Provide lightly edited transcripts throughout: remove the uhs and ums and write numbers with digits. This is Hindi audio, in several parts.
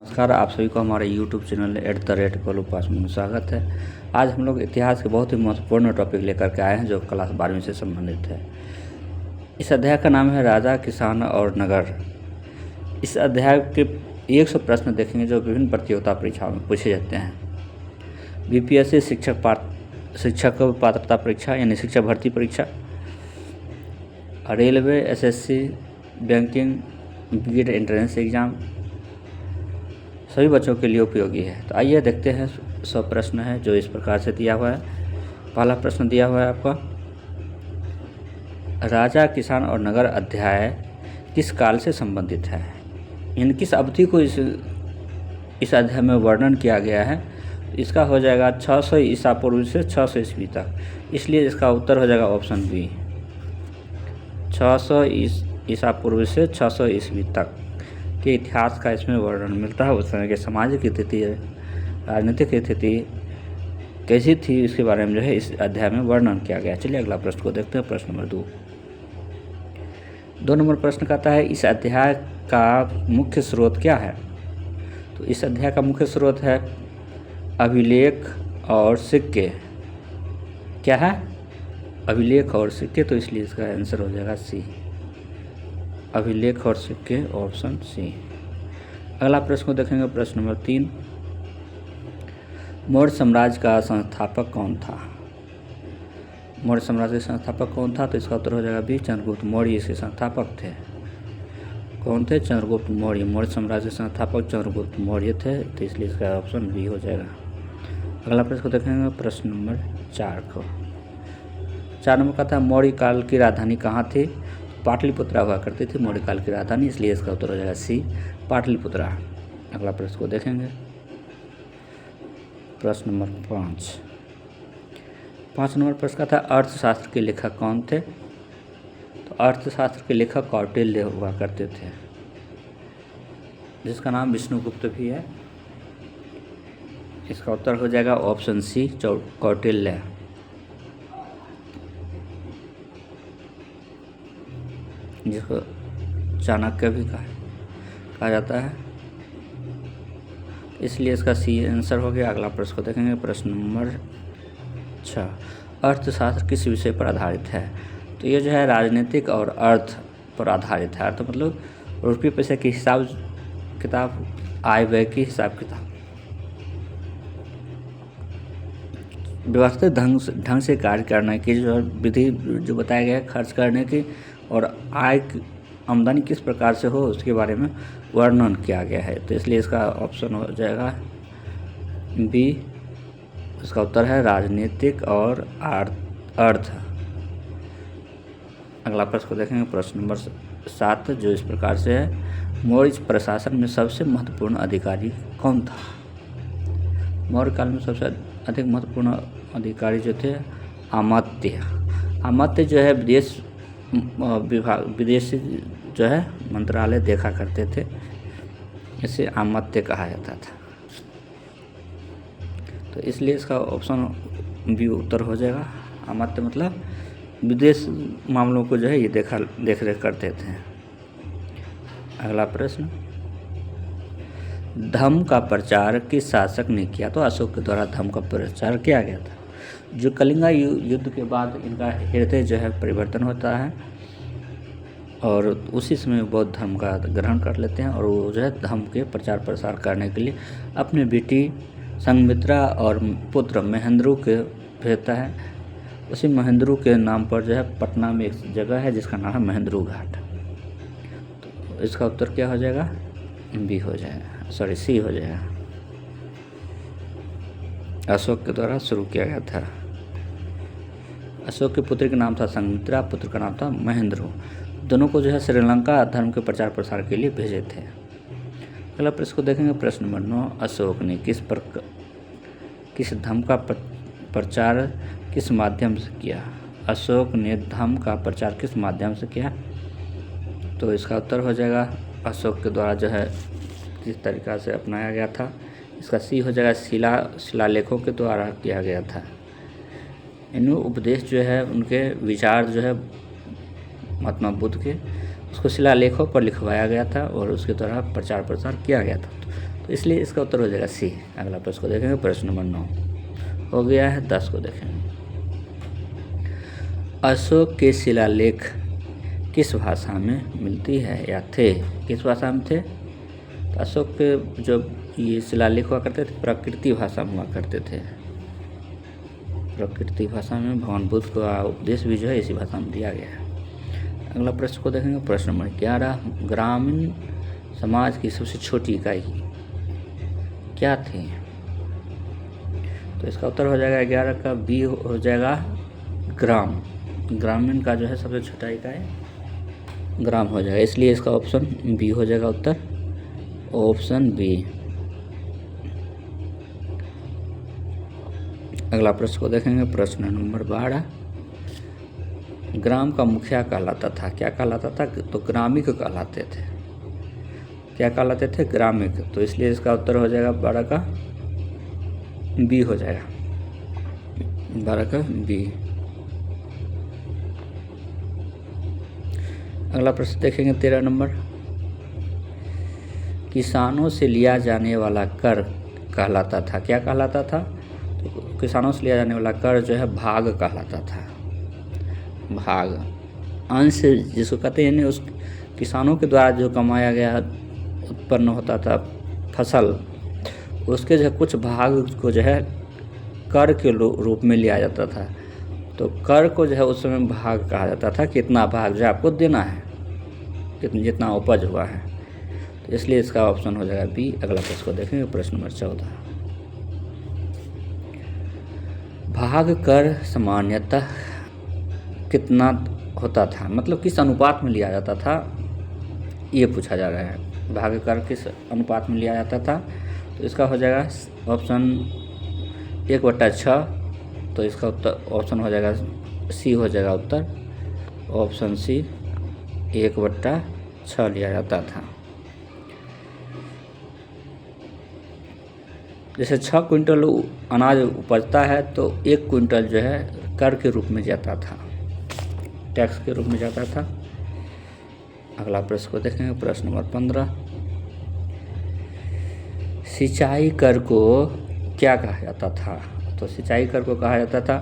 नमस्कार, आप सभी को हमारे YouTube चैनल @गोलू में स्वागत है। आज हम लोग इतिहास के बहुत ही महत्वपूर्ण टॉपिक लेकर के आए हैं जो क्लास 12वीं से संबंधित है। इस अध्याय का नाम है राजा, किसान और नगर। इस अध्याय के 100 प्रश्न देखेंगे जो विभिन्न प्रतियोगिता परीक्षाओं में पूछे जाते हैं। BPSC शिक्षक पात्रता परीक्षा यानी शिक्षक भर्ती परीक्षा, railway, SSC, banking, BEd entrance exam सभी बच्चों के लिए उपयोगी है। तो आइए देखते हैं 100 प्रश्न है जो इस प्रकार से दिया हुआ है। पहला प्रश्न दिया हुआ है आपका, राजा, किसान और नगर अध्याय किस काल से संबंधित है, यानी किस अवधि को इस अध्याय में वर्णन किया गया है। इसका हो जाएगा 600 ईसा पूर्व से 600 ईस्वी तक, इसलिए इसका उत्तर हो जाएगा ऑप्शन बी, 600 ईसा पूर्व से 600 ईस्वी तक के इतिहास का इसमें वर्णन मिलता है। उस समय के सामाजिक स्थिति, राजनीतिक स्थिति कैसी थी, इसके बारे में जो है इस अध्याय में वर्णन किया गया। चलिए अगला प्रश्न को देखते हैं। प्रश्न नंबर 2 नंबर प्रश्न कहता है, इस अध्याय का मुख्य स्रोत क्या है। तो इस अध्याय का मुख्य स्रोत है अभिलेख और सिक्के। क्या है? अभिलेख और सिक्के, तो इसलिए इसका आंसर हो जाएगा सी, अभिलेख और सिक्के, ऑप्शन सी। अगला प्रश्न को देखेंगे। प्रश्न नंबर 3, मौर्य साम्राज्य का संस्थापक कौन था। मौर्य साम्राज्य के संस्थापक कौन था, तो इसका उत्तर हो जाएगा बी, चंद्रगुप्त मौर्य इसके संस्थापक थे। कौन थे? चंद्रगुप्त मौर्य। मौर्य साम्राज्य के संस्थापक चंद्रगुप्त मौर्य थे, तो इसलिए इसका ऑप्शन बी हो जाएगा। अगला प्रश्न को देखेंगे। प्रश्न नंबर 4 को 4 नंबर का था, मौर्य काल की राजधानी कहाँ थी। पाटलिपुत्रा हुआ करती थी मौर्य काल की राजधानी, इसलिए इसका उत्तर हो जाएगा सी, पाटलिपुत्रा। अगला प्रश्न को देखेंगे। प्रश्न नंबर 5 नंबर प्रश्न का था, अर्थशास्त्र के लेखक कौन थे। तो अर्थशास्त्र के लेखक कौटिल्य हुआ करते थे, जिसका नाम विष्णुगुप्त भी है। इसका उत्तर हो जाएगा ऑप्शन सी, कौटिल्य। जिसको चाणक्य भी कहा जाता है, इसलिए इसका सी आंसर हो गया। अगला प्रश्न को देखेंगे। प्रश्न नंबर 6, अर्थशास्त्र किस विषय पर आधारित है। तो ये जो है राजनीतिक और अर्थ पर आधारित है। अर्थ मतलब रुपये पैसे की हिसाब किताब, आय व्यय की हिसाब किताब, व्यवस्थित ढंग से कार्य करने की जो विधि जो बताया गया है, खर्च करने की और आय आमदनी किस प्रकार से हो उसके बारे में वर्णन किया गया है। तो इसलिए इसका ऑप्शन हो जाएगा बी, इसका उत्तर है राजनीतिक और अर्थ। अगला प्रश्न को देखेंगे। प्रश्न नंबर 7 जो इस प्रकार से है, मौर्य प्रशासन में सबसे महत्वपूर्ण अधिकारी कौन था। मौर्य काल में सबसे अधिक महत्वपूर्ण अधिकारी जो थे अमात्य जो है विदेश जो है मंत्रालय देखा करते थे, इसे अमात्य कहा जाता था। तो इसलिए इसका ऑप्शन बी उत्तर हो जाएगा। अमात्य मतलब विदेश मामलों को जो है ये देख रेख करते थे। अगला प्रश्न, धम्म का प्रचार किस शासक ने किया। तो अशोक के द्वारा धम्म का प्रचार किया गया था। जो कलिंगा युद्ध के बाद इनका हृदय जो है परिवर्तन होता है और उसी समय बौद्ध धर्म का ग्रहण कर लेते हैं, और वो जो है धम्म के प्रचार प्रसार करने के लिए अपने बेटी संघमित्रा और पुत्र महेंद्रू के भेजता है। उसी महेंद्रू के नाम पर जो है पटना में एक जगह है जिसका नाम है महेंद्रू घाट। तो इसका उत्तर क्या हो जाएगा? बी हो जाएगा, सॉरी सी हो जाएगा। अशोक के द्वारा शुरू किया गया था। अशोक के पुत्र का नाम था संघमित्रा, पुत्र का नाम था महेंद्रू। दोनों को जो है श्रीलंका धर्म के प्रचार प्रसार के लिए भेजे थे। अगला प्रश्न को देखेंगे। प्रश्न नंबर 9, अशोक ने किस धर्म का प्रचार किस माध्यम से किया। अशोक ने धम्म का प्रचार किस माध्यम से किया। तो इसका उत्तर हो जाएगा अशोक के द्वारा जो है किस तरीक़ा से अपनाया गया था। इसका सी हो जाएगा, शिलालेखों के द्वारा किया गया था। इन उपदेश जो है उनके विचार जो है महात्मा बुद्ध के, उसको शिलालेखों पर लिखवाया गया था और उसके द्वारा प्रचार प्रसार किया गया था। तो इसलिए इसका उत्तर हो जाएगा सी। अगला प्रश्न को देखेंगे, प्रश्न नंबर 9 हो गया है। 10 को देखेंगे, अशोक के शिलालेख किस भाषा में मिलती है या थे? किस भाषा में थे? तो अशोक के जो ये शिलालेख हुआ करते थे प्राकृतिक भाषा में हुआ करते थे। प्राकृतिक भाषा में भगवान बुद्ध का उपदेश भी जो है इसी भाषा में दिया गया है। अगला प्रश्न को देखेंगे, प्रश्न नंबर 11, ग्रामीण समाज की सबसे छोटी इकाई क्या थी? तो इसका उत्तर हो जाएगा 11 का बी हो जाएगा ग्राम। ग्रामीण का जो है सबसे छोटा इकाई ग्राम हो जाएगा, इसलिए इसका ऑप्शन बी हो जाएगा उत्तर, ऑप्शन बी। अगला प्रश्न को देखेंगे, प्रश्न नंबर 12, ग्राम का मुखिया कहलाता था, क्या कहलाता था? तो ग्रामिक कहलाते थे। क्या कहलाते थे? ग्रामिक। तो इसलिए इसका उत्तर हो जाएगा 12 का बी हो जाएगा, 12 का बी। अगला प्रश्न देखेंगे 13 नंबर, किसानों से लिया जाने वाला कर कहलाता था, क्या कहलाता था? तो किसानों से लिया जाने वाला कर जो है भाग कहलाता था। भाग, अंश जिसको कहते हैं, यानी उस किसानों के द्वारा जो कमाया गया उत्पन्न होता था फसल, उसके जो है कुछ भाग को जो है कर के रूप में लिया जाता था। तो कर को जो है उस समय भाग कहा जाता था, कितना भाग जो आपको देना है, जितना उपज हुआ है। तो इसलिए इसका ऑप्शन हो जाएगा बी। अगला प्रश्न को देखेंगे, प्रश्न नंबर 14, भाग कर सामान्यतः कितना होता था, मतलब किस अनुपात में लिया जाता था, ये पूछा जा रहा है। भाग कर किस अनुपात में लिया जाता था? तो इसका हो जाएगा ऑप्शन 1/6। तो इसका उत्तर ऑप्शन हो जाएगा सी हो जाएगा उत्तर, ऑप्शन सी, 1/6 लिया जाता था। जैसे 6 क्विंटल अनाज उपजता है तो 1 क्विंटल जो है कर के रूप में जाता था, टैक्स के रूप में जाता था। अगला प्रश्न को देखेंगे, प्रश्न नंबर 15, सिंचाई कर को क्या कहा जाता था? तो सिंचाई कर को कहा जाता था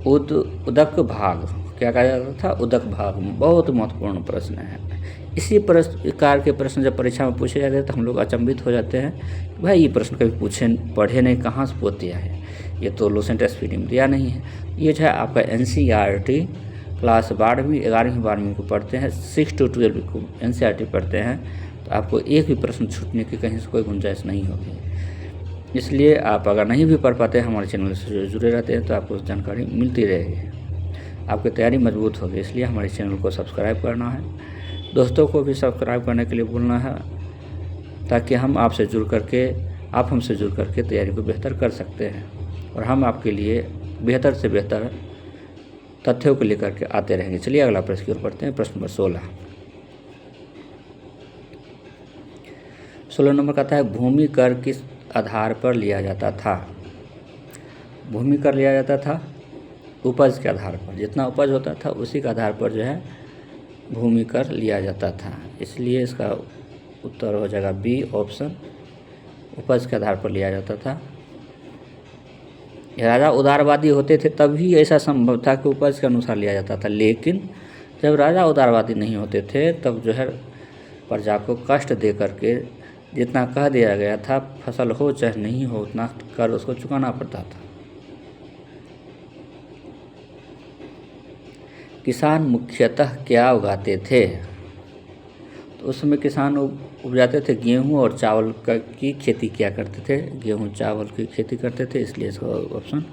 उदक भाग। क्या कहा जाता था? उदक भाग। बहुत महत्वपूर्ण प्रश्न है। इसी प्रकार के प्रश्न जब परीक्षा में पूछे जाते हैं तो हम लोग अचंभित हो जाते हैं, भाई ये प्रश्न कभी पढ़े नहीं, कहाँ से पूछ दिया है, ये तो लूसेंट एसपीडी में दिया नहीं है। ये जो है आपका एनसीईआरटी क्लास 12वीं 11वीं 12वीं को पढ़ते हैं, 6 to 12 को एनसीईआरटी पढ़ते हैं, तो आपको एक भी प्रश्न छूटने की कहीं से कोई गुंजाइश नहीं होगी। इसलिए आप अगर नहीं भी पढ़ पाते हैं, हमारे चैनल से जुड़े रहते हैं तो आपको जानकारी मिलती रहेगी, आपकी तैयारी मजबूत होगी। इसलिए हमारे चैनल को सब्सक्राइब करना है, दोस्तों को भी सब्सक्राइब करने के लिए बोलना है, ताकि हम आपसे जुड़ करके आप हमसे जुड़ करके तैयारी को बेहतर कर सकते हैं और हम आपके लिए बेहतर से बेहतर तथ्यों को लेकर के आते रहेंगे। चलिए अगला प्रश्न की ओर बढ़ते हैं, प्रश्न नंबर 16 नंबर कहता है, भूमि कर किस आधार पर लिया जाता था? भूमि कर लिया जाता था उपज के आधार पर, जितना उपज होता था उसी के आधार पर जो है भूमि कर लिया जाता था। इसलिए इसका उत्तर हो जाएगा बी ऑप्शन, उपज के आधार पर लिया जाता था। राजा उदारवादी होते थे तभी ऐसा संभव था कि उपज के अनुसार लिया जाता था, लेकिन जब राजा उदारवादी नहीं होते थे तब जो है प्रजा को कष्ट दे करके जितना कह दिया गया था, फसल हो चाहे नहीं हो उतना कर उसको चुकाना पड़ता था। किसान मुख्यतः क्या उगाते थे? तो उस समय किसान उपजाते थे गेहूं और चावल की खेती किया करते थे, गेहूं चावल की खेती करते थे, इसलिए इसका ऑप्शन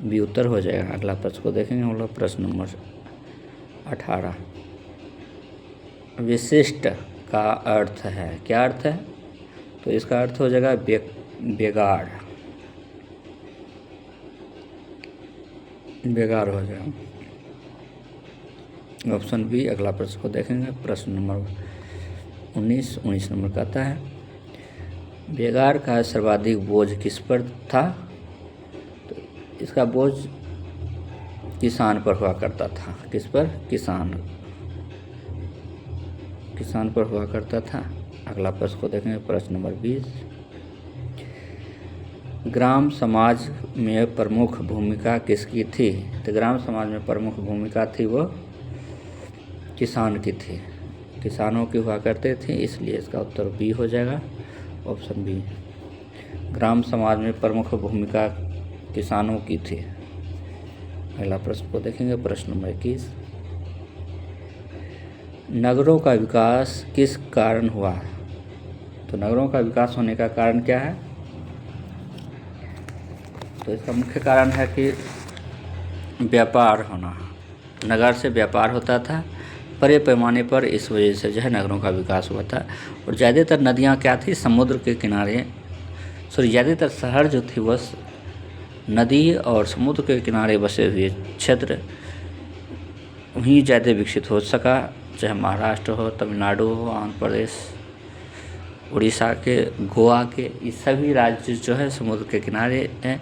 बी उत्तर हो जाएगा। अगला प्रश्न को देखेंगे, हम लोग प्रश्न नंबर 18, विशिष्ट का अर्थ है, क्या अर्थ है? तो इसका अर्थ हो जाएगा बेगार, बेगार हो जाएगा, ऑप्शन बी। अगला प्रश्न को देखेंगे, प्रश्न नंबर 19 नंबर कहता है, बेगार का सर्वाधिक बोझ किस पर था? तो इसका बोझ किसान पर हुआ करता था। किस पर? किसान पर हुआ करता था। अगला प्रश्न को देखेंगे, प्रश्न नंबर 20। ग्राम समाज में प्रमुख भूमिका किसकी थी? तो ग्राम समाज में प्रमुख भूमिका थी वो किसान की थी, किसानों की हुआ करते थे, इसलिए इसका उत्तर बी हो जाएगा, ऑप्शन बी। ग्राम समाज में प्रमुख भूमिका किसानों की थी। अगला प्रश्न को देखेंगे, प्रश्न नंबर 21। नगरों का विकास किस कारण हुआ? तो नगरों का विकास होने का कारण क्या है? तो इसका मुख्य कारण है कि व्यापार होना, नगर से व्यापार होता था बड़े पैमाने पर, इस वजह से जो है नगरों का विकास हुआ था। और ज़्यादातर नदियाँ क्या थी? समुद्र के किनारे, ज़्यादातर शहर जो थी वह नदी और समुद्र के किनारे बसे हुए क्षेत्र वहीं ज़्यादा विकसित हो सका, चाहे महाराष्ट्र हो, तमिलनाडु हो, आंध्र प्रदेश, उड़ीसा के, गोवा के, ये सभी राज्य जो है समुद्र के किनारे हैं।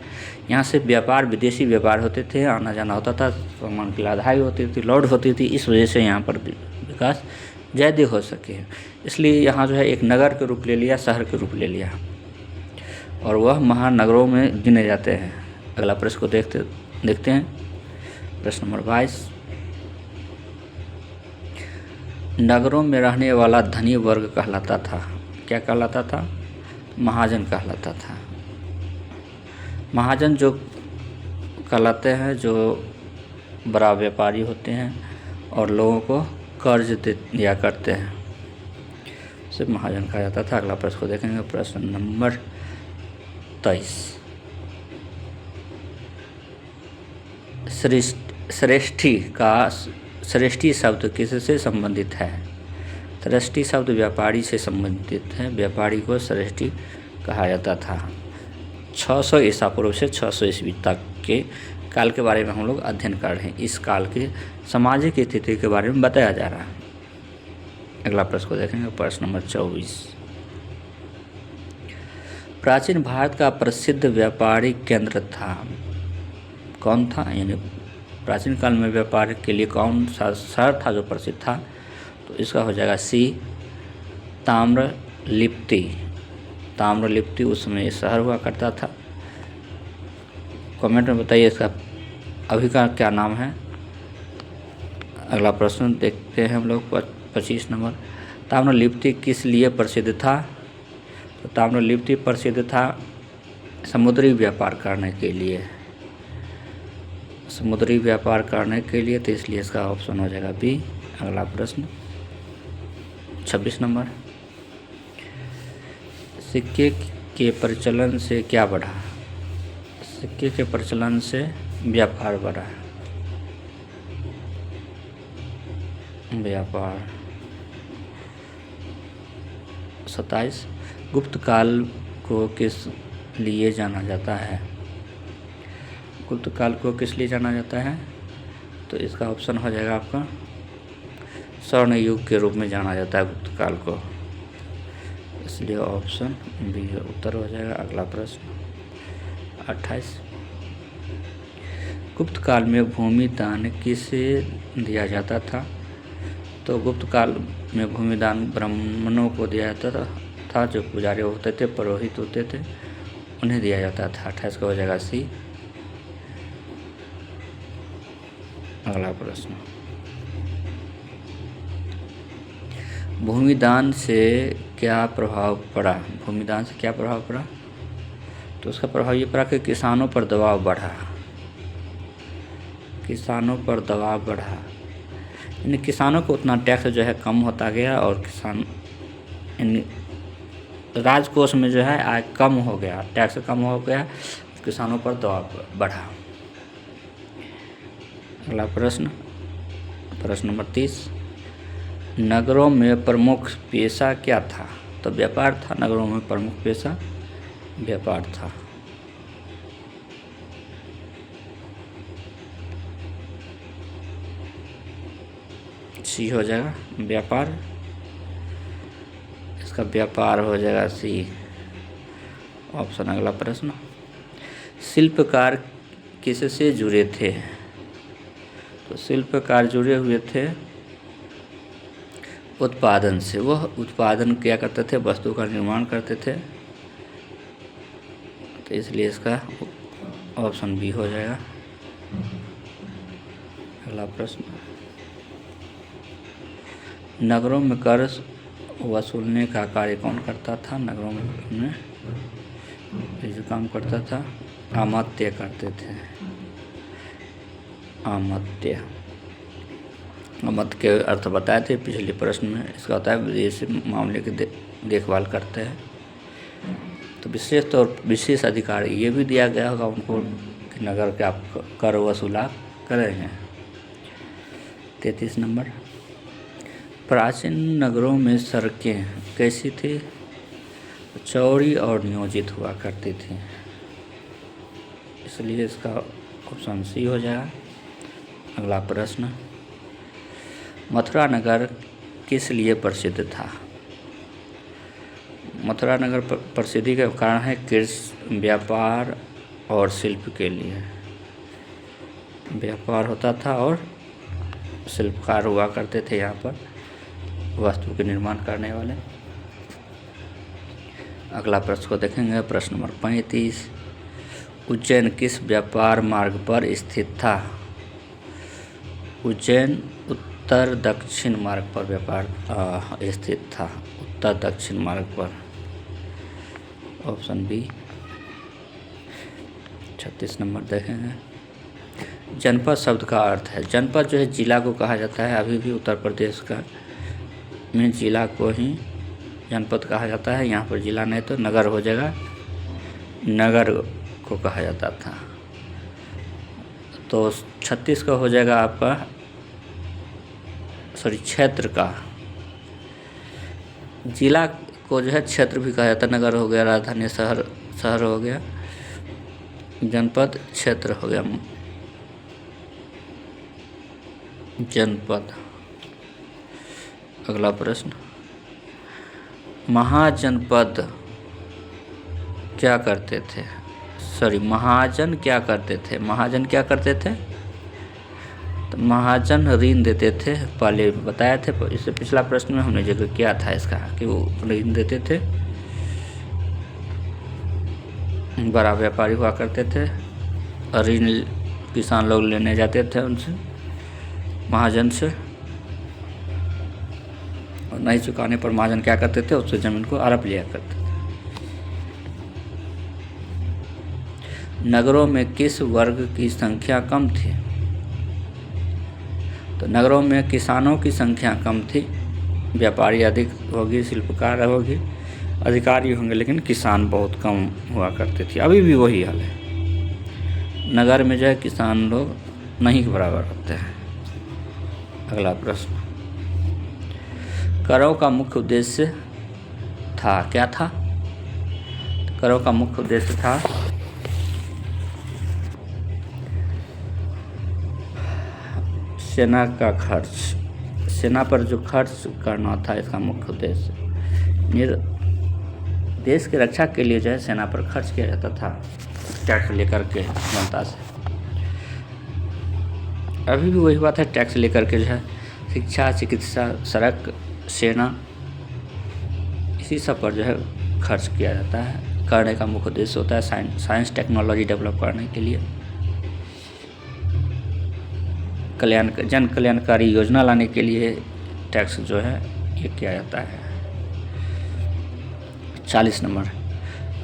यहाँ से व्यापार, विदेशी व्यापार होते थे, आना जाना होता था, सामान की लादाई होती थी, लोड होती थी, इस वजह से यहाँ पर विकास ज़्यादा हो सके, इसलिए यहाँ जो है एक नगर के रूप ले लिया, शहर के रूप ले लिया, और वह महानगरों में गिने जाते हैं। अगला प्रश्न को देखते हैं, प्रश्न नंबर 22। नगरों में रहने वाला धनी वर्ग कहलाता था, क्या कहलाता था? महाजन कहलाता था। महाजन जो कहलाते हैं, जो बड़ा व्यापारी होते हैं और लोगों को कर्ज दिया करते हैं, उसे महाजन कहा जाता था। अगला प्रश्न को देखेंगे, प्रश्न नंबर 23। श्रेष्ठी शब्द किससे संबंधित है? श्रेष्ठी शब्द व्यापारी से संबंधित है, व्यापारी को श्रेष्ठी कहा जाता था। 600 ईसा पूर्व से 600 ईस्वी तक के काल के बारे में हम लोग अध्ययन कर रहे हैं, इस काल के सामाजिक स्थिति के बारे में बताया जा रहा है। अगला प्रश्न को देखेंगे, प्रश्न नंबर 24। प्राचीन भारत का प्रसिद्ध व्यापारिक केंद्र था, कौन था? यानी प्राचीन काल में व्यापार के लिए कौन सा शहर था जो प्रसिद्ध था? तो इसका हो जाएगा सी, ताम्रलिप्ति। ताम्रलिप्ति उस समय शहर हुआ करता था। कमेंट में बताइए इसका अभी का क्या नाम है। अगला प्रश्न देखते हैं हम लोग, 25 नंबर। ताम्रलिप्ति किस लिए प्रसिद्ध था? तो ताम्रलिप्ति प्रसिद्ध था समुद्री व्यापार करने के लिए, समुद्री व्यापार करने के लिए, तो इसलिए इसका ऑप्शन हो जाएगा बी। अगला प्रश्न 26 नंबर। सिक्के के प्रचलन से क्या बढ़ा? सिक्के के प्रचलन से व्यापार बढ़ा, व्यापार। 27। गुप्त काल को किस लिए जाना जाता है? गुप्त काल को किस लिए जाना जाता है? तो इसका ऑप्शन हो जाएगा आपका स्वर्ण युग के रूप में जाना जाता है गुप्त काल को, इसलिए ऑप्शन बी उत्तर हो जाएगा। अगला प्रश्न 28। गुप्त काल में भूमि दान किसे दिया जाता था? तो गुप्त काल में भूमि दान ब्राह्मणों को दिया जाता था, जो पुजारी होते थे, पुरोहित होते थे, उन्हें दिया जाता था। 28 का हो जाएगा सी। अगला प्रश्न, भूमिदान से क्या प्रभाव पड़ा? भूमिदान से क्या प्रभाव पड़ा? तो उसका प्रभाव ये पड़ा कि किसानों पर दबाव बढ़ा, किसानों पर दबाव बढ़ा, यानी किसानों को उतना टैक्स जो है कम होता गया, और किसान यानी राजकोष में जो है आय कम हो गया, टैक्स कम हो गया, किसानों पर दबाव बढ़ा। अगला प्रश्न, प्रश्न नंबर 30। नगरों में प्रमुख पेशा क्या था? तो व्यापार था, नगरों में प्रमुख पेशा व्यापार था। सी हो जाएगा व्यापार, इसका व्यापार हो जाएगा सी ऑप्शन। अगला प्रश्न, शिल्पकार किससे जुड़े थे? तो शिल्पकार जुड़े हुए थे उत्पादन से, वह उत्पादन क्या करते थे, वस्तु का निर्माण करते थे। तो इसलिए इसका ऑप्शन बी हो जाएगा। अगला प्रश्न, नगरों में कर वसूलने का कार्य कौन करता था? नगरों में जो काम करता था, अमात्य करते थे। अमात्य, अमात्य के अर्थ बताए थे पिछले प्रश्न में। इसका होता है विदेशी मामले की देखभाल करते हैं। तो विशेष तौर विशेष अधिकार ये भी दिया गया होगा उनको कि नगर के आप कर वसूला करेंगे। 33 नंबर, प्राचीन नगरों में सड़कें कैसी थी? चौड़ी और नियोजित हुआ करती थी। इसलिए इसका ऑप्शन सी हो जाएगा। अगला प्रश्न, मथुरा नगर किस लिए प्रसिद्ध था? मथुरा नगर प्रसिद्धि का कारण है कृषि, व्यापार और शिल्प के लिए। व्यापार होता था और शिल्पकार हुआ करते थे यहाँ पर, वस्तु के निर्माण करने वाले। अगला प्रश्न को देखेंगे, प्रश्न नंबर 35, उज्जैन किस व्यापार मार्ग पर स्थित था? उज्जैन उत्तर दक्षिण मार्ग पर व्यापार स्थित था, उत्तर दक्षिण मार्ग पर। Option B. 36 नंबर देखेंगे, जनपद शब्द का अर्थ है। जनपद जो है जिला को कहा जाता है, अभी भी उत्तर प्रदेश का में जिला को ही जनपद कहा जाता है। यहाँ पर जिला नहीं तो नगर हो जाएगा, नगर को कहा जाता था। तो 36 का हो जाएगा आपका, सॉरी क्षेत्र का। जिला को जो है क्षेत्र भी कहा जाता है, नगर हो गया, राजधानी शहर हो गया, जनपद क्षेत्र हो गया, जनपद। अगला प्रश्न, महाजनपद क्या करते थे? सॉरी, महाजन क्या करते थे? महाजन क्या करते थे? तो महाजन ऋण देते थे। पहले बताया थे, इससे पिछला प्रश्न में हमने जिक्र किया था इसका कि वो ऋण देते थे, बड़ा व्यापारी हुआ करते थे। ऋण किसान लोग लेने जाते थे उनसे, महाजन से, और नहीं चुकाने पर महाजन क्या करते थे, उससे जमीन को हड़प लिया करते थे। नगरों में किस वर्ग की संख्या कम थी? तो नगरों में किसानों की संख्या कम थी, व्यापारी अधिक होगी, शिल्पकार होगी, अधिकारी होंगे, लेकिन किसान बहुत कम हुआ करते थे। अभी भी वही हाल है, नगर में जो है किसान लोग नहीं के बराबर होते हैं। अगला प्रश्न, करों का मुख्य उद्देश्य था, क्या था? करों का मुख्य उद्देश्य था सेना का खर्च, सेना पर जो खर्च करना था इसका मुख्य उद्देश्य। देश की रक्षा के लिए जो है सेना पर खर्च किया जाता था, टैक्स लेकर के जनता से। अभी भी वही बात है, टैक्स लेकर के जो है शिक्षा, चिकित्सा, सड़क, सेना, इसी सब पर जो है खर्च किया जाता है। करने का मुख्य उद्देश्य होता है साइंस टेक्नोलॉजी डेवलप करने के लिए, जन कल्याणकारी योजना लाने के लिए टैक्स जो है ये किया जाता है। 40 नंबर,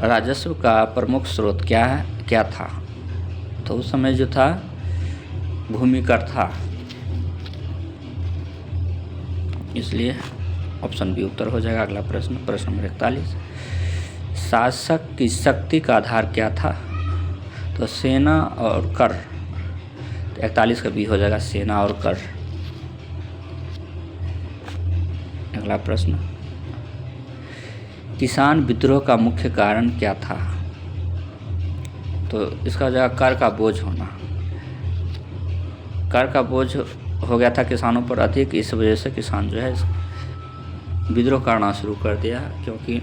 राजस्व का प्रमुख स्रोत क्या था? तो उस समय जो था भूमि कर था, इसलिए ऑप्शन बी उत्तर हो जाएगा। अगला प्रश्न, प्रश्न नंबर 41, शासक की शक्ति का आधार क्या था? तो सेना और कर। 41 का बी हो जाएगा, सेना और कर। अगला प्रश्न, किसान विद्रोह का मुख्य कारण क्या था? तो इसका हो जाएगा कर का बोझ होना। कर का बोझ हो गया था किसानों पर अधिक, इस वजह से किसान जो है विद्रोह करना शुरू कर दिया, क्योंकि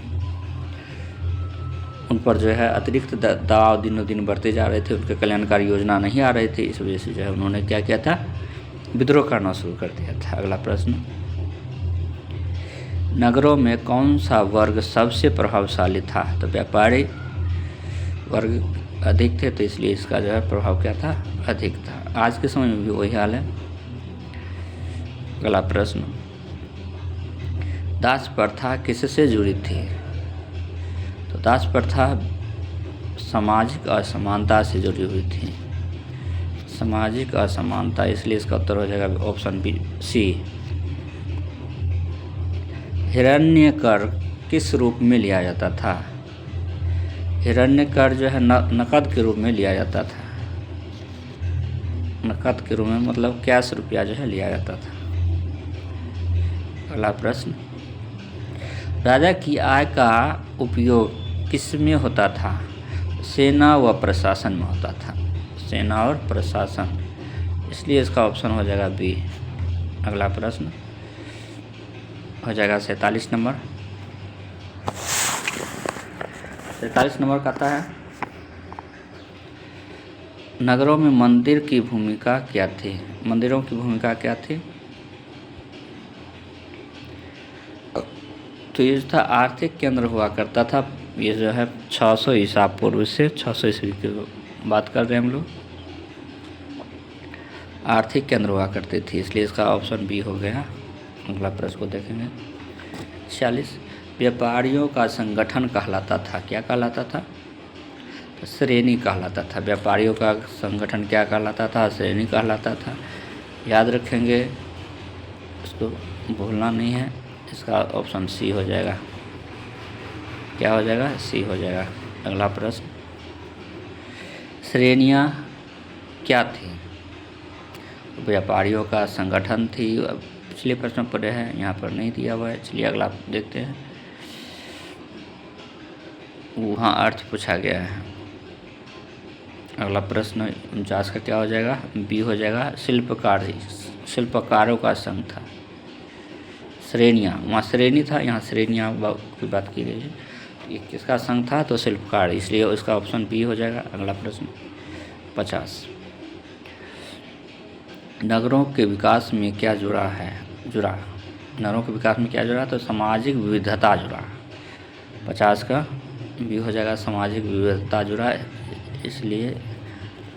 उन पर जो है अतिरिक्त दबाव दिनों दिन बढ़ते जा रहे थे, उनके कल्याणकारी योजना नहीं आ रही थी। इस वजह से जो है उन्होंने क्या किया था, विद्रोह करना शुरू कर दिया था। अगला प्रश्न, नगरों में कौन सा वर्ग सबसे प्रभावशाली था? तो व्यापारी वर्ग अधिक थे, तो इसलिए इसका जो है प्रभाव क्या था? अधिक था। आज के समय में भी वही हाल है। अगला प्रश्न, दास प्रथा किससे जुड़ी थी? तो दास प्रथा सामाजिक असमानता से जुड़ी हुई थी। सामाजिक असमानता, इसलिए इसका उत्तर हो जाएगा ऑप्शन बी सी। हिरण्यकर किस रूप में लिया जाता था? हिरण्यकर जो है नकद के रूप में लिया जाता था। नकद के रूप में मतलब कैश रुपया जो है लिया जाता था। अगला प्रश्न, राजा की आय का उपयोग किस में होता था? सेना व प्रशासन में होता था। सेना और प्रशासन, इसलिए इसका ऑप्शन हो जाएगा बी। अगला प्रश्न हो जाएगा 47 नंबर। 47 नंबर का आता है, नगरों में मंदिर की भूमिका क्या थी? मंदिरों की भूमिका क्या थी? तो ये था आर्थिक केंद्र हुआ करता था। ये जो है 600 ईसा पूर्व से 600 ईस्वी की बात कर रहे हैं हम लोग। आर्थिक केंद्र हुआ करती थी, इसलिए इसका ऑप्शन बी हो गया। अगला प्रश्न को देखेंगे 46, व्यापारियों का संगठन कहलाता था। क्या कहलाता था? तो श्रेणी कहलाता था। व्यापारियों का संगठन क्या कहलाता था? श्रेणी कहलाता था। याद रखेंगे, इसको भूलना नहीं है। इसका ऑप्शन सी हो जाएगा। क्या हो जाएगा? सी हो जाएगा। अगला प्रश्न, श्रेणियाँ क्या थी? व्यापारियों का संगठन थी। पिछले प्रश्न पढ़े हैं, यहाँ पर नहीं दिया हुआ है। चलिए अगला देखते हैं। वहाँ अर्थ पूछा गया है। अगला प्रश्न 49 का क्या हो जाएगा? बी हो जाएगा। शिल्पकारों का संघ था। श्रेणियाँ, वहाँ श्रेणी था, यहाँ श्रेणियाँ की बात की गई है। ये किसका संघ था? तो शिल्पकार, इसलिए उसका ऑप्शन बी हो जाएगा। अगला प्रश्न 50, नगरों के विकास में क्या जुड़ा? नगरों के विकास में क्या जुड़ा? तो सामाजिक विविधता जुड़ा। 50 का बी हो जाएगा, सामाजिक विविधता जुड़ा, इसलिए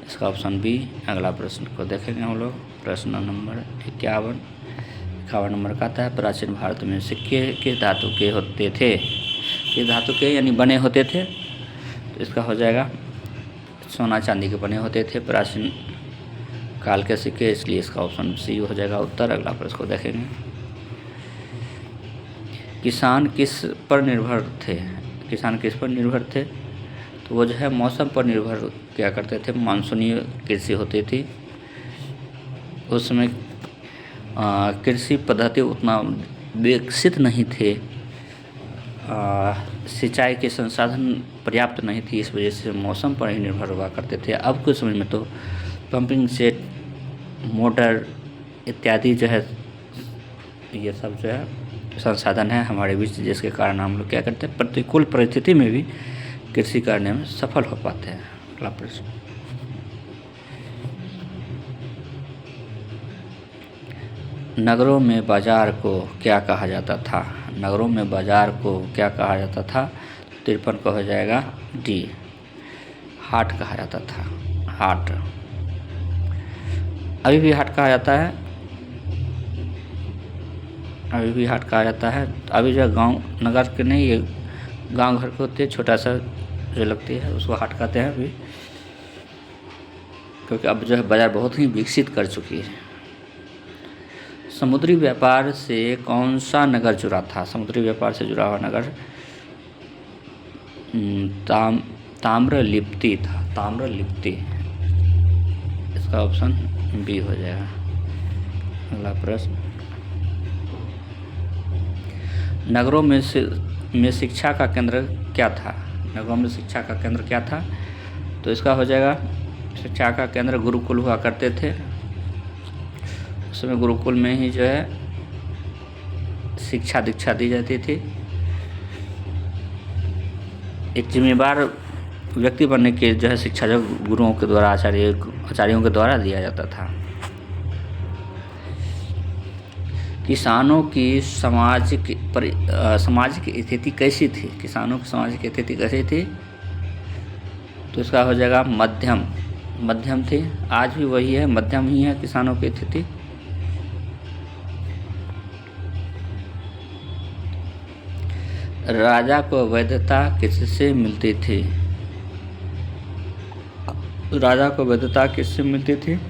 इसका ऑप्शन बी। अगला प्रश्न को देखेंगे हम लोग। प्रश्न नंबर 51 नंबर का आता है, प्राचीन भारत में सिक्के किस धातु के होते थे? किस धातु के यानी बने होते थे? तो इसका हो जाएगा सोना चांदी के बने होते थे प्राचीन काल के सिक्के, इसलिए इसका ऑप्शन सी हो जाएगा उत्तर। अगला प्रश्न को देखेंगे, किसान किस पर निर्भर थे? किसान किस पर निर्भर थे? तो वो जो है मौसम पर निर्भर क्या करते थे? मानसूनी कृषि होती थी। उस समय कृषि पद्धति उतना विकसित नहीं थे, सिंचाई के संसाधन पर्याप्त नहीं थी, इस वजह से मौसम पर ही निर्भर हुआ करते थे। अब के समय में तो पंपिंग सेट, मोटर इत्यादि जो है, ये सब जो है संसाधन है हमारे बीच, जिसके कारण हम लोग क्या करते हैं? प्रतिकूल परिस्थिति में भी कृषि करने में सफल हो पाते हैं। अगला प्रश्न, नगरों में बाजार को क्या कहा जाता था? नगरों में बाजार को क्या कहा जाता था? 53 का हो जाएगा डी, हाट कहा जाता था। हाट, अभी भी हाट कहा जाता है। अभी भी हाट कहा जाता है। अभी जो गांव नगर के नहीं, ये गांव घर के होते हैं, छोटा सा जो लगती है उसको हाट कहते हैं अभी, क्योंकि अब जो है बाजार बहुत ही विकसित कर चुकी है। समुद्री व्यापार से कौन सा नगर जुड़ा था? समुद्री व्यापार से जुड़ा हुआ नगर ताम्रलिप्ति था। ताम्रलिप्ति, इसका ऑप्शन बी हो जाएगा। अगला प्रश्न, नगरों में शिक्षा का केंद्र क्या था? नगरों में शिक्षा का केंद्र क्या था? तो इसका हो जाएगा शिक्षा का केंद्र गुरुकुल हुआ करते थे। उसमें गुरुकुल में ही जो है शिक्षा दीक्षा दी जाती थी। एक जिम्मेदार व्यक्ति बनने के जो है शिक्षा जो गुरुओं के द्वारा, आचार्यों के द्वारा दिया जाता था। किसानों की सामाजिक स्थिति कैसी थी? किसानों की सामाजिक स्थिति कैसी थी? तो इसका हो जाएगा मध्यम। मध्यम थी। आज भी वही है, मध्यम ही है किसानों की स्थिति। राजा को वैधता किससे मिलती थी? राजा को वैधता किससे मिलती थी?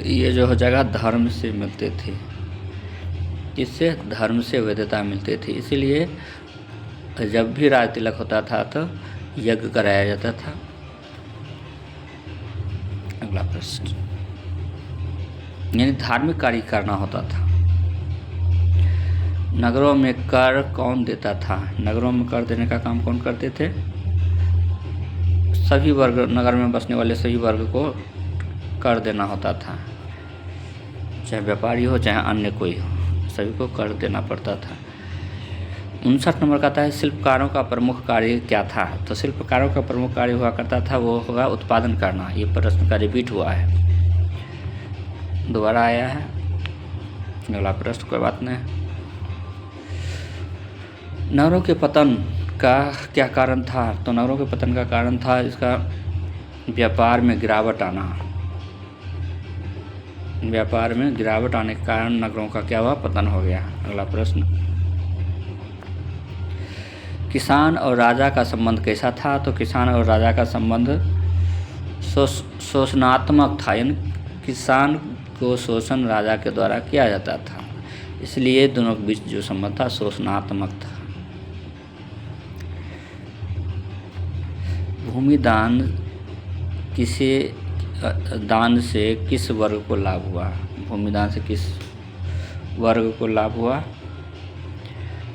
ये जो हो जाएगा धर्म से मिलती थी। इससे धर्म से वैधता मिलती थी। इसीलिए जब भी राज तिलक होता था तो यज्ञ कराया जाता था। अगला प्रश्न, यानी धार्मिक कार्य करना होता था। नगरों में कर कौन देता था? नगरों में कर देने का काम कौन करते थे? सभी वर्ग, नगर में बसने वाले सभी वर्ग को कर देना होता था, चाहे व्यापारी हो चाहे अन्य कोई हो, सभी को कर देना पड़ता था। 59 नंबर का आता है शिल्पकारों का प्रमुख कार्य क्या था? तो शिल्पकारों का प्रमुख कार्य हुआ करता था वो होगा उत्पादन करना। ये प्रश्न का रिपीट हुआ है, दोबारा आया है। अगला प्रश्न कोई बात नहीं। नगरों के पतन का क्या कारण था? तो नगरों के पतन का कारण था इसका व्यापार में गिरावट आना। व्यापार में गिरावट आने के कारण नगरों का क्या हुआ? पतन हो गया। अगला प्रश्न, किसान और राजा का संबंध कैसा था? तो किसान और राजा का संबंध शोषणात्मक था, यानी किसान को शोषण राजा के द्वारा किया जाता था, इसलिए दोनों के बीच जो संबंध था शोषणात्मक था। भूमि दान दान से किस वर्ग को लाभ हुआ? भूमि दान से किस वर्ग को लाभ हुआ?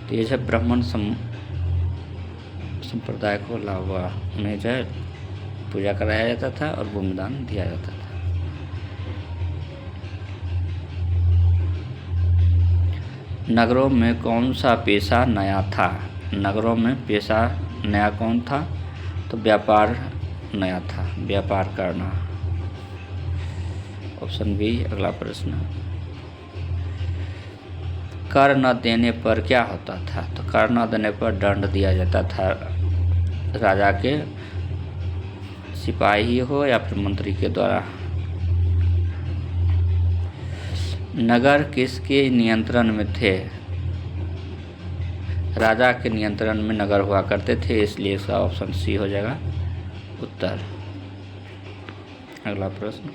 तो ये है ब्राह्मण संप्रदाय को लाभ हुआ। उन्हें जो है पूजा कराया जाता था और भूमि दान दिया जाता था। नगरों में कौन सा पेशा नया था? नगरों में पेशा नया कौन था? तो व्यापार नया था, व्यापार करना। Option B. अगला प्रश्न, कर न देने पर क्या होता था? तो कर न देने पर दंड दिया जाता था, राजा के सिपाही हो या फिर मंत्री के द्वारा। नगर किसके नियंत्रण में थे? राजा के नियंत्रण में नगर हुआ करते थे, इसलिए इसका ऑप्शन सी हो जाएगा उत्तर। अगला प्रश्न,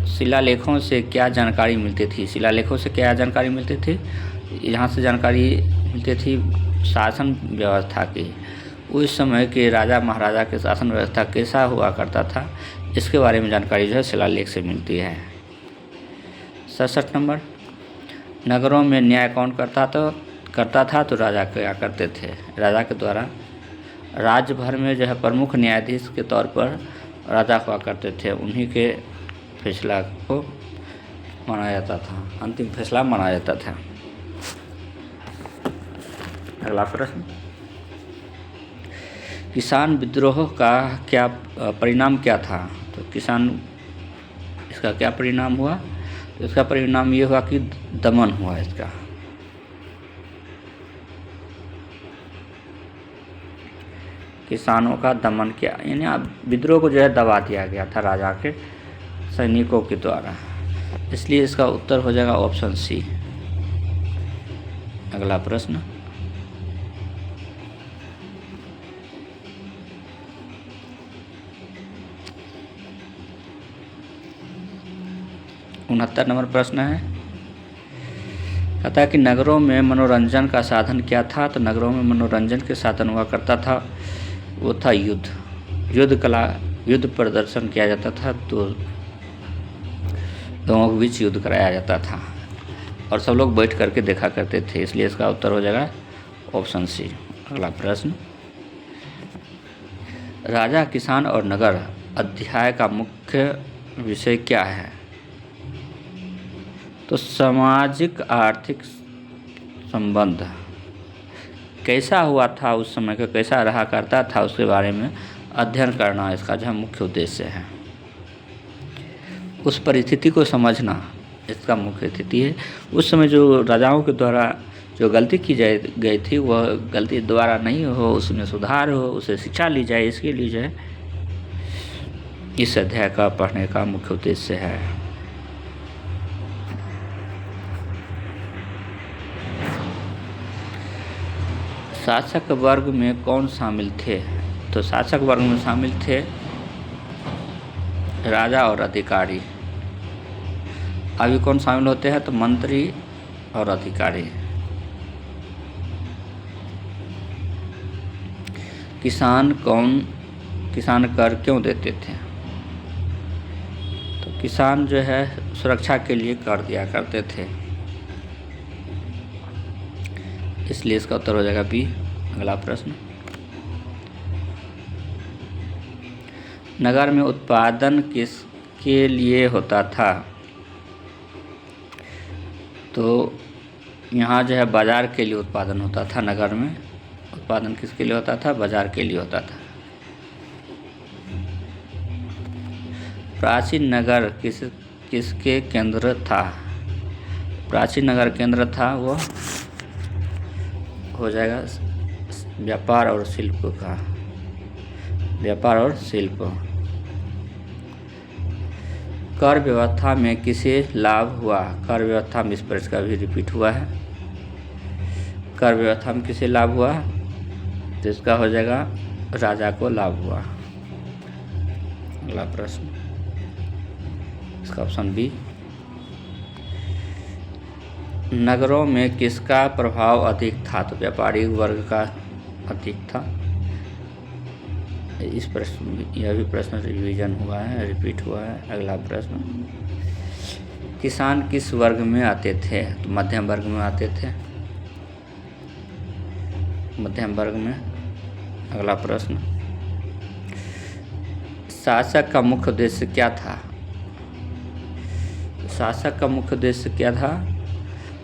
शिलालेखों से क्या जानकारी मिलती थी? शिलालेखों से क्या जानकारी मिलती थी? यहाँ से जानकारी मिलती थी शासन व्यवस्था की। उस समय के राजा महाराजा के शासन व्यवस्था कैसा हुआ करता था, इसके बारे में जानकारी जो है शिलालेख से मिलती है। 67 नंबर, नगरों में न्याय कौन करता था? तो राजा क्या करते थे? राजा के द्वारा राज्य भर में जो है प्रमुख न्यायाधीश के तौर पर राजा हुआ करते थे, उन्हीं के फैसला को माना जाता था, अंतिम फैसला माना जाता था। अगला प्रश्न, किसान विद्रोह का क्या परिणाम क्या था? तो किसान, इसका क्या परिणाम हुआ? तो इसका परिणाम ये हुआ कि दमन हुआ इसका। किसानों का दमन किया, यानी विद्रोह को जो है दबा दिया गया था राजा के सैनिकों के द्वारा, इसलिए इसका उत्तर हो जाएगा ऑप्शन सी। अगला प्रश्न, उनहत्तर नंबर प्रश्न है, कहता है कि नगरों में मनोरंजन का साधन क्या था? तो नगरों में मनोरंजन के साधन हुआ करता था वो था युद्ध कला, युद्ध प्रदर्शन किया जाता था, तो दोनों के बीच युद्ध कराया जाता था और सब लोग बैठ करके देखा करते थे, इसलिए इसका उत्तर हो जाएगा ऑप्शन सी। अगला प्रश्न, राजा, किसान और नगर अध्याय का मुख्य विषय क्या है? तो सामाजिक आर्थिक संबंध कैसा हुआ था उस समय का, कैसा रहा करता था, उसके बारे में अध्ययन करना इसका जो है मुख्य उद्देश्य है। उस परिस्थिति को समझना इसका मुख्य स्थिति है। उस समय जो राजाओं के द्वारा जो गलती की गई थी वह गलती दोबारा नहीं हो, उसमें सुधार हो, उसे शिक्षा ली जाए, इसके लिए जो है इस अध्याय का पढ़ने का मुख्य उद्देश्य है। शासक वर्ग में कौन शामिल थे? तो शासक वर्ग में शामिल थे राजा और अधिकारी। अभी कौन शामिल होते हैं? तो मंत्री और अधिकारी। किसान कर क्यों देते थे? तो किसान जो है सुरक्षा के लिए कर दिया करते थे, इसलिए इसका उत्तर हो जाएगा बी। अगला प्रश्न, नगर में उत्पादन किसके लिए होता था? तो यहाँ जो है बाजार के लिए उत्पादन होता था। नगर में उत्पादन किसके लिए होता था? बाजार के लिए होता था। प्राचीन नगर किसके केंद्र था? प्राचीन नगर केंद्र था वो हो जाएगा व्यापार और शिल्प का। व्यापार और शिल्प। कर व्यवस्था में किसे लाभ हुआ? कर व्यवस्था में इस प्रश्न का भी रिपीट हुआ है। कर व्यवस्था में किसे लाभ हुआ? तो इसका हो जाएगा राजा को लाभ हुआ। अगला प्रश्न, इसका ऑप्शन बी। नगरों में किसका प्रभाव अधिक था? तो व्यापारी वर्ग का अधिक था। इस प्रश्न यह भी प्रश्न रिवीजन हुआ है, रिपीट हुआ है। अगला प्रश्न, किसान किस वर्ग में आते थे? तो मध्यम वर्ग में आते थे। मध्यम वर्ग में। अगला प्रश्न, शासक का मुख्य उद्देश्य क्या था? शासक का मुख्य उद्देश्य क्या था?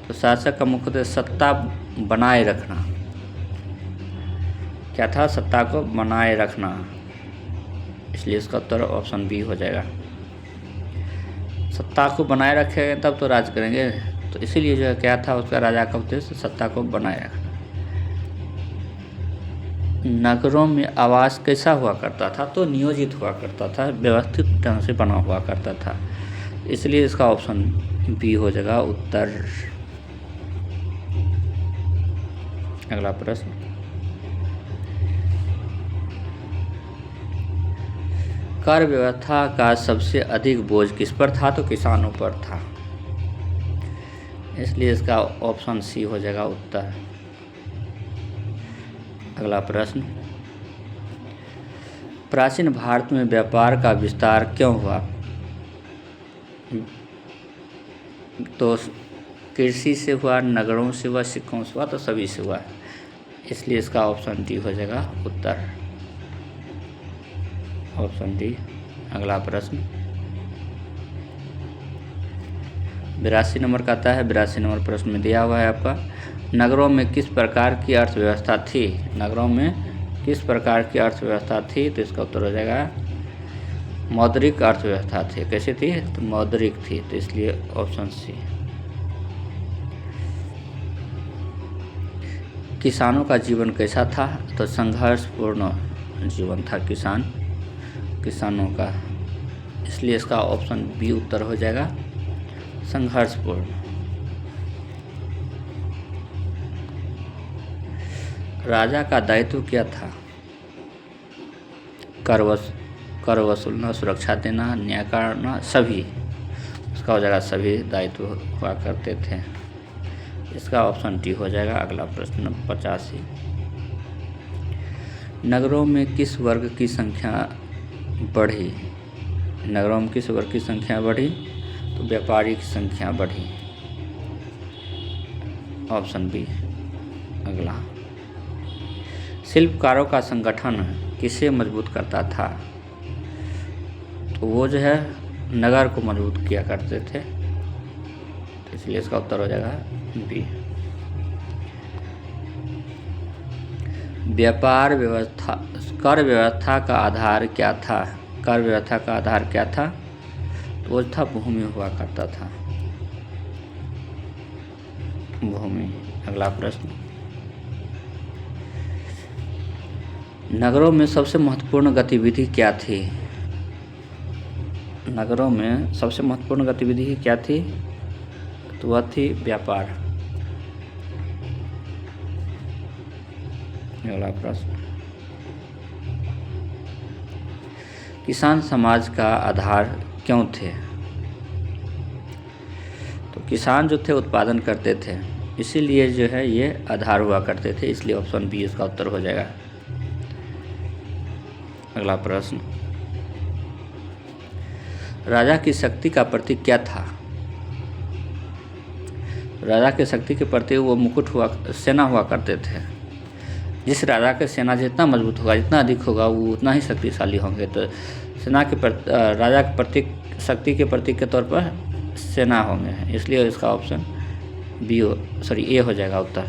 तो शासक का मुख्य उद्देश्य सत्ता बनाए रखना। क्या था? सत्ता को बनाए रखना, इसलिए इसका उत्तर ऑप्शन बी हो जाएगा। सत्ता को बनाए रखेंगे तब तो राज करेंगे, तो इसीलिए जो है क्या था उसका राजा का उद्देश्य सत्ता को बनाए रखना। नगरों में आवास कैसा हुआ करता था? तो नियोजित हुआ करता था, व्यवस्थित ढंग से बना हुआ करता था, इसलिए इसका ऑप्शन बी हो जाएगा उत्तर। अगला प्रश्न, कर व्यवस्था का सबसे अधिक बोझ किस पर था? तो किसानों पर था, इसलिए इसका ऑप्शन सी हो जाएगा उत्तर। अगला प्रश्न, प्राचीन भारत में व्यापार का विस्तार क्यों हुआ? तो कृषि से हुआ, नगरों से हुआ, सिक्कों से हुआ, तो सभी से हुआ, इसलिए इसका ऑप्शन डी हो जाएगा उत्तर। Option D. अगला प्रश्न 82 नंबर का आता है। 82 नंबर प्रश्न में दिया हुआ है आपका, नगरों में किस प्रकार की अर्थव्यवस्था थी? नगरों में किस प्रकार की अर्थव्यवस्था थी? तो इसका उत्तर हो जाएगा मौद्रिक अर्थव्यवस्था थी। कैसी थी? तो मौद्रिक थी, तो इसलिए ऑप्शन सी। किसानों का जीवन कैसा था? तो संघर्षपूर्ण जीवन था किसानों का, इसलिए इसका ऑप्शन बी उत्तर हो जाएगा संघर्षपूर्ण। राजा का दायित्व क्या था? कर वसूलना, सुरक्षा देना, न्याय करना, सभी। इसका हो जाएगा सभी दायित्व हुआ करते थे, इसका ऑप्शन डी हो जाएगा। अगला प्रश्न 85, नगरों में किस वर्ग की संख्या बढ़ी? नगरों में किस वर्ग की संख्या बढ़ी? तो व्यापारी की संख्या बढ़ी, ऑप्शन बी। अगला, शिल्पकारों का संगठन किसे मजबूत करता था? तो वो जो है नगर को मजबूत किया करते थे, तो इसलिए इसका उत्तर हो जाएगा बी। व्यापार व्यवस्था, कर व्यवस्था का आधार क्या था? कर व्यवस्था का आधार क्या था? तो वो था भूमि हुआ करता था, भूमि। अगला प्रश्न, नगरों में सबसे महत्वपूर्ण गतिविधि क्या थी? नगरों में सबसे महत्वपूर्ण गतिविधि क्या थी? तो वह थी व्यापार। अगला प्रश्न, किसान समाज का आधार क्यों थे? तो किसान जो थे उत्पादन करते थे, इसीलिए जो है ये आधार हुआ करते थे, इसलिए ऑप्शन बी इसका उत्तर हो जाएगा। अगला प्रश्न, राजा की शक्ति का प्रतीक क्या था? राजा की शक्ति के प्रतीक वो मुकुट हुआ, सेना हुआ करते थे। जिस राजा के सेना जितना मजबूत होगा, जितना अधिक होगा, वो उतना ही शक्तिशाली होंगे। तो सेना के राजा के प्रतीक, शक्ति के प्रतीक के तौर पर सेना होंगे, इसलिए इसका ऑप्शन बी ए हो जाएगा उत्तर।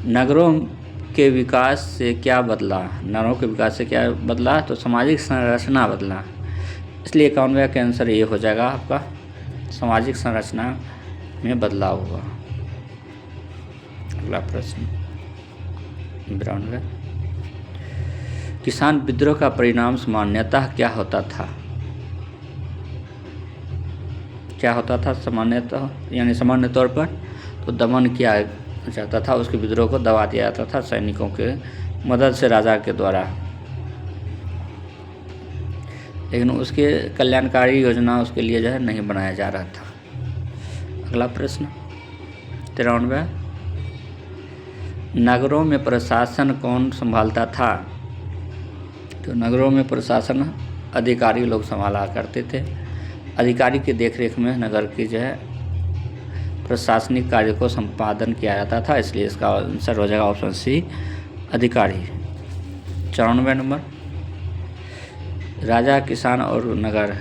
नगरों के विकास से क्या बदला? नगरों के विकास से क्या बदला? तो सामाजिक संरचना बदला, इसलिए 91 का आंसर ये हो जाएगा आपका, सामाजिक संरचना में बदलाव हुआ। अगला प्रश्न 92, किसान विद्रोह का परिणाम सामान्यतः क्या होता था? क्या होता था सामान्यतः, यानी सामान्य तौर पर तो दमन किया जाता था, उसके विद्रोह को दबा दिया जाता था सैनिकों के मदद से, राजा के द्वारा। लेकिन उसके कल्याणकारी योजना उसके लिए जो है नहीं बनाया जा रहा था। अगला प्रश्न 93, नगरों में प्रशासन कौन संभालता था? तो नगरों में प्रशासन अधिकारी लोग संभाला करते थे। अधिकारी की देखरेख में नगर की जो है प्रशासनिक कार्य को संपादन किया जाता था, इसलिए इसका आंसर हो जाएगा ऑप्शन सी, अधिकारी। 94 नंबर, राजा, किसान और नगर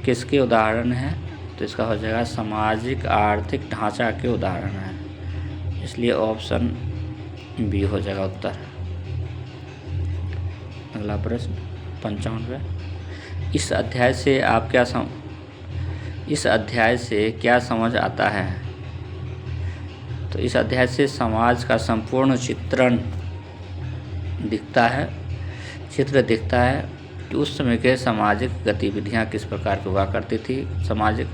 किसके उदाहरण हैं? तो इसका हो जाएगा सामाजिक आर्थिक ढांचा के उदाहरण हैं, इसलिए ऑप्शन बी हो जाएगा उत्तर। अगला प्रश्न 95, इस अध्याय से आप इस अध्याय से क्या समझ आता है? तो इस अध्याय से समाज का संपूर्ण चित्र दिखता है कि उस समय के सामाजिक गतिविधियां किस प्रकार की हुआ करती थी, सामाजिक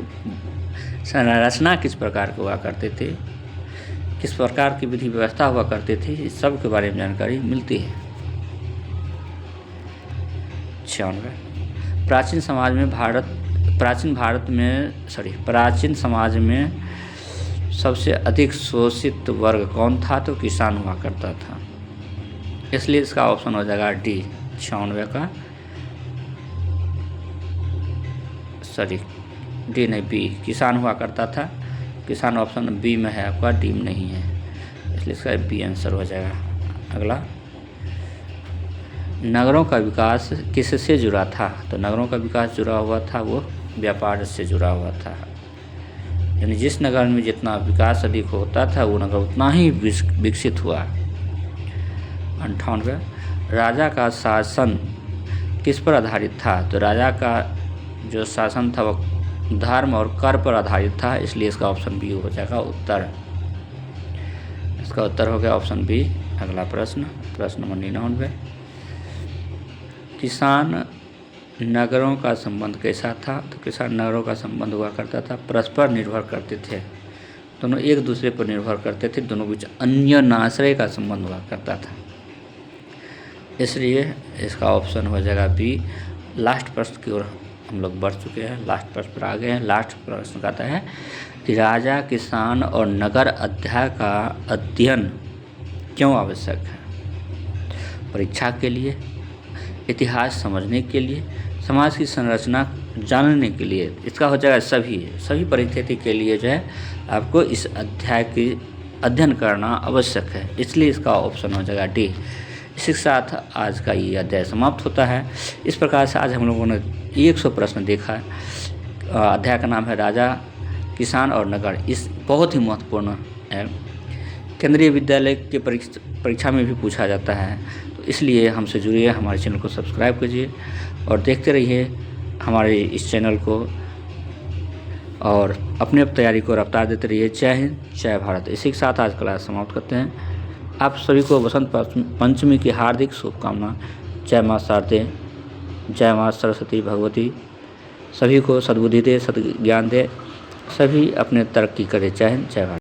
संरचना किस प्रकार की हुआ करती थी, किस प्रकार की विधि व्यवस्था हुआ करती थी, इस सब के बारे में जानकारी मिलती है। 96, प्राचीन समाज में सबसे अधिक शोषित वर्ग कौन था? तो किसान हुआ करता था, इसलिए इसका ऑप्शन हो जाएगा डी, 96 का, डी नहीं बी, किसान हुआ करता था। किसान ऑप्शन बी में है आपका, डी में नहीं है, इसलिए इसका बी आंसर हो जाएगा। अगला, नगरों का विकास किससे जुड़ा था? तो नगरों का विकास जुड़ा हुआ था वो व्यापार से जुड़ा हुआ था, यानी जिस नगर में जितना विकास अधिक होता था वो नगर उतना ही विकसित हुआ। 98, राजा का शासन किस पर आधारित था? तो राजा का जो शासन था वो धर्म और कर पर आधारित था, इसलिए इसका ऑप्शन बी हो जाएगा उत्तर। इसका उत्तर हो गया ऑप्शन बी। अगला प्रश्न नंबर 99, किसान नगरों का संबंध कैसा था? तो किसान नगरों का संबंध हुआ करता था, परस्पर निर्भर करते थे, दोनों एक दूसरे पर निर्भर करते थे, दोनों बीच अन्योन्याश्रय का संबंध हुआ करता था, इसलिए इसका ऑप्शन हो जाएगा बी। लास्ट प्रश्न की ओर हम लोग बढ़ चुके हैं, लास्ट प्रश्न पर आ गए हैं। लास्ट प्रश्न कहता है कि राजा, किसान और नगर अध्याय का अध्ययन क्यों आवश्यक है? परीक्षा के लिए, इतिहास समझने के लिए, समाज की संरचना जानने के लिए। इसका हो जाएगा सभी परिस्थिति के लिए जो है आपको इस अध्याय की अध्ययन करना आवश्यक है, इसलिए इसका ऑप्शन हो जाएगा डी। इसी के साथ आज का ये अध्याय समाप्त होता है। इस प्रकार से आज हम लोगों ने 100 प्रश्न देखा है। अध्याय का नाम है राजा, किसान और नगर। इस बहुत ही महत्वपूर्ण है, केंद्रीय विद्यालय के परीक्षा में भी पूछा जाता है। तो इसलिए हमसे जुड़िए, हमारे चैनल को सब्सक्राइब कीजिए और देखते रहिए हमारे इस चैनल को और अपने तैयारी को रफ्तार देते रहिए। जय हिंद, जय भारत। इसी के साथ आज क्लास समाप्त करते हैं। आप सभी को बसंत पंचमी की हार्दिक शुभकामना। जय माँ शारदे, जय माँ सरस्वती भगवती सभी को सद्बुद्धि दे, सद्ज्ञान दे, सभी अपने तरक्की करें। जय हिंद, जय भारत।